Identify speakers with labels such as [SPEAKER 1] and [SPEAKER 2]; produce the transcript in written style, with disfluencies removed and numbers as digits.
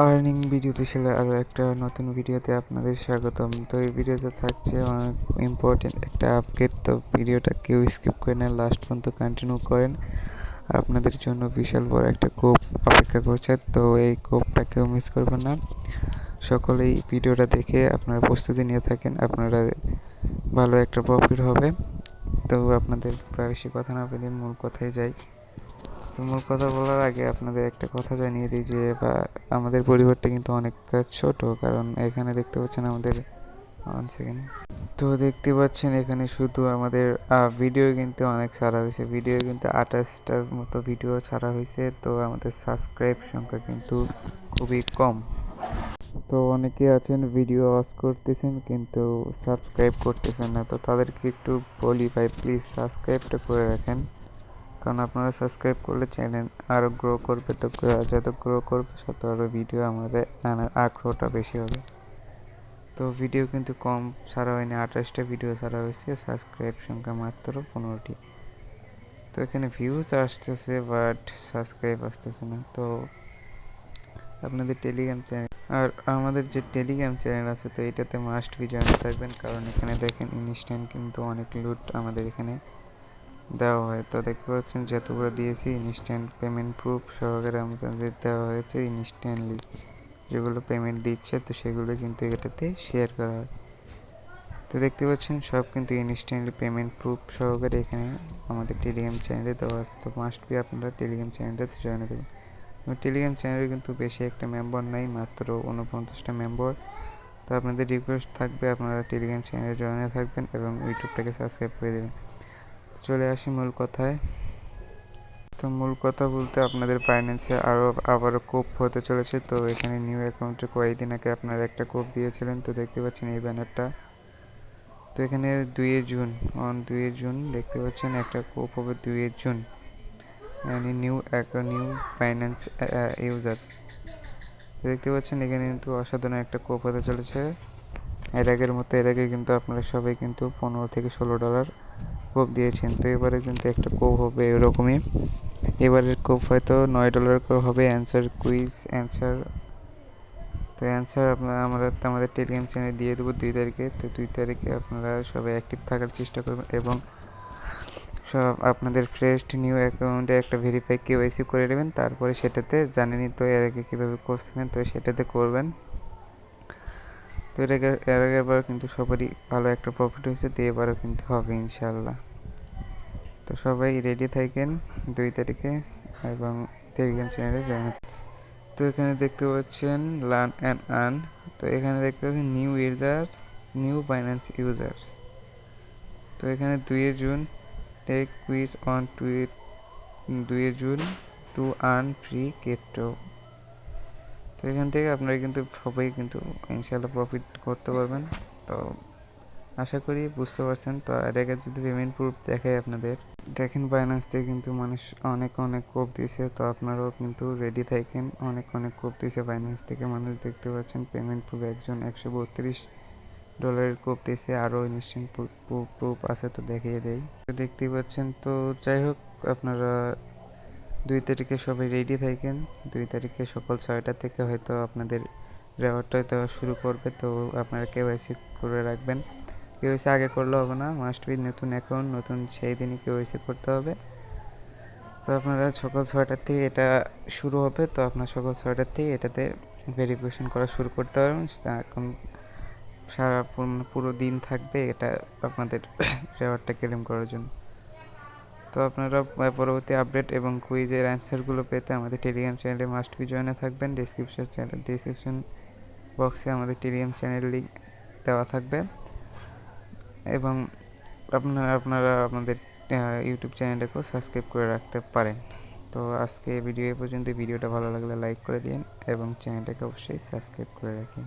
[SPEAKER 1] Earning video special আরও একটা নতুন ভিডিওতে আপনাদের স্বাগতম। তো এই ভিডিওতে থাকছে অনেক ইম্পর্টেন্ট একটা আপডেট। তো ভিডিওটা কেউ স্কিপ করে না, লাস্ট পর্যন্ত কন্টিনিউ করেন। আপনাদের জন্য বিশাল বড় একটা কোপ অপেক্ষা করছে, তো এই কোপটা কেউ মিস করবেন না। সকলেই ভিডিওটা দেখে আপনারা প্রস্তুতি নিয়ে থাকেন, আপনারা ভালো একটা প্রফিট হবে। তো আপনাদের বেশি কথা না বলে মূল কথায় যাই। তো মূল কথা বলার আগে আপনাদের একটা কথা জানিয়ে দিই যে আমাদের পরিবারটা কিন্তু অনেক ছোট, কারণ এখানে দেখতে পাচ্ছেন আমাদের তো দেখতে পাচ্ছেন এখানে শুধু আমাদের ভিডিও কিন্তু অনেক ছাড়া হয়েছে, ভিডিও কিন্তু 28টার মতো ভিডিও ছাড়া হয়েছে। তো আমাদের সাবস্ক্রাইব সংখ্যা কিন্তু খুবই কম। তো অনেকে আছেন ভিডিও ওয়াচ করতেছেন কিন্তু সাবস্ক্রাইব করতেছেন না, তো তাদেরকে একটু বলি ভাই প্লিজ সাবস্ক্রাইবটা করে রাখেন, কারণ আপনারা সাবস্ক্রাইব করলে চ্যানেল আরও গ্রো করবে। তো যত গ্রো করবে তত আরও ভিডিও আমাদের আনার আগ্রহটা বেশি হবে। তো ভিডিও কিন্তু কম ছাড়া হয়নি, 28টা ভিডিও ছাড়া হয়েছে, সাবস্ক্রাইব সংখ্যা মাত্র 15টি। তো এখানে ভিউজ আসতেছে বাট সাবস্ক্রাইব আসতেছে না। তো আপনাদের টেলিগ্রাম চ্যানেল আর আমাদের যে টেলিগ্রাম চ্যানেল আছে, তো এটাতে মাস্ট বি জয়েন থাকবেন, কারণ এখানে দেখেন ইনস্ট্যান্ট কিন্তু অনেক লুট আমাদের এখানে দেওয়া হয়। তো দেখতে পাচ্ছেন যতগুলো দিয়েছি ইনস্ট্যান্ট পেমেন্ট প্রুফ সহকারে আমাদের দেওয়া হয়েছে ইনস্ট্যান্টলি। যেগুলো পেমেন্ট দিচ্ছে তো সেগুলো কিন্তু এটাতে শেয়ার করা হয়। তো দেখতে পাচ্ছেন সব কিন্তু ইনস্ট্যান্টলি পেমেন্ট প্রুফ সহকারে এখানে আমাদের টেলিগ্রাম চ্যানেলে দেওয়া আছে। তো মাস্ট বি আপনারা টেলিগ্রাম চ্যানেলটাতে জয়েন করবেন। টেলিগ্রাম চ্যানেলে কিন্তু বেশি একটা মেম্বার নাই, মাত্র 49টা মেম্বার। তো আপনাদের রিকোয়েস্ট থাকবে আপনারা টেলিগ্রাম চ্যানেলে জয়েন থাকবেন এবং ইউটিউবটাকে সাবস্ক্রাইব করে দেবেন। চলে আসি মূল কথায়। তো মূল কথা বলতে আপনাদের বাইন্যান্সে আবারও কোপ হতে চলেছে। তো এখানে নিউ অ্যাকাউন্টে কয়েকদিন আগে আপনারা একটা কোপ দিয়েছিলেন, তো দেখতে পাচ্ছেন এই ব্যানারটা। তো এখানে 2 জুন দেখতে পাচ্ছেন একটা কোপ হবে 2 জুন, মানে নিউ বাইন্যান্স ইউজার্স। দেখতে পাচ্ছেন এখানে কিন্তু অসাধারণ একটা কোপ হতে চলেছে। এর আগে কিন্তু আপনারা সবাই কিন্তু $15 থেকে $16 কোপ দিয়েছেন। তো এবারে কিন্তু একটা কোপ হবে এরকমই। এবারের কোপ হয়তো $9 করে হবে। তো অ্যান্সার আমরা আমাদের টেলিগ্রাম চ্যানেলে দিয়ে দেবো 2 তারিখে। তো 2 তারিখে আপনারা সবাই অ্যাক্টিভ থাকার চেষ্টা করবেন এবং সব আপনাদের ফ্রেশ নিউ অ্যাকাউন্টে একটা ভেরিফাই কেওয়াইসি করে নেবেন। তারপরে সেটাতে জানেনই তো এর আগে কীভাবে করছিলেন, তো সেটাতে করবেন। তো এর আগেবার কিন্তু সবারই ভালো একটা প্রফিট হয়েছে, তো এবারও কিন্তু হবে ইনশাল্লাহ। তো সবাই রেডি থাকেন 2 তারিখে এবং টেলিগ্রাম চ্যানেলে জয়েন। তো এখানে দেখতে পাচ্ছেন লার্ন অ্যান্ড আর্ন। তো এখানে দেখতে পাচ্ছেন নিউ বাইন্যান্স ইউজার্স। তো এখানে 2 June tech quiz on 2 June to earn free crypto. তো এখান থেকে আপনারা কিন্তু সবাই কিন্তু ইনশাল্লাহ প্রফিট করতে পারবেন। তো আশা করি বুঝতে পারছেন। তো এর আগে যদি পেমেন্ট প্রুফ দেখায় আপনাদের, দেখেন বাইন্যান্স থেকে কিন্তু মানুষ অনেক কোপ দিয়েছে। তো আপনারাও কিন্তু রেডি থাকেন, অনেক কোপ দিয়েছে বাইন্যান্স থেকে মানুষ। দেখতে পাচ্ছেন পেমেন্ট প্রুফ একজন $132 কোপ দিয়েছে, আরও ইনস্ট্যান্ট প্রুফ আছে, তো দেখিয়ে দেয়। তো দেখতেই পাচ্ছেন। তো যাই হোক আপনারা 2 তারিখে সবাই রেডি থাকেন। 2 তারিখে সকাল 6টা থেকে হয়তো আপনাদের রেওয়ার্ডটা দেওয়া শুরু করবে। তো আপনারা কেওয়াইসি করে রাখবেন। কেওয়াইসি আগে করলে হবে না, মাস্ট বি নতুন অ্যাকাউন্ট নতুন সেই দিনই কেওয়াইসি করতে হবে। তো আপনারা সকাল 6টার থেকে এটা শুরু হবে। তো আপনার সকাল 6টার থেকে এটাতে ভেরিফিকেশন করা শুরু করতে পারবেন। এখন সারা পুরো দিন থাকবে এটা আপনাদের রেওয়ার্ডটা ক্লেম করার জন্য। তো আপনারা পরবর্তী আপডেট এবং কুইজের অ্যান্সারগুলো পেতে আমাদের টেলিগ্রাম চ্যানেলে মাস্ট বি জয়েনে থাকবেন। ডিসক্রিপশন বক্সে আমাদের টেলিগ্রাম চ্যানেল লিঙ্ক দেওয়া থাকবে এবং আপনারা আমাদের ইউটিউব চ্যানেলটাকেও সাবস্ক্রাইব করে রাখতে পারেন। তো আজকে ভিডিও এ পর্যন্ত। ভিডিওটা ভালো লাগলে লাইক করে দিন এবং চ্যানেলটাকে অবশ্যই সাবস্ক্রাইব করে রাখেন।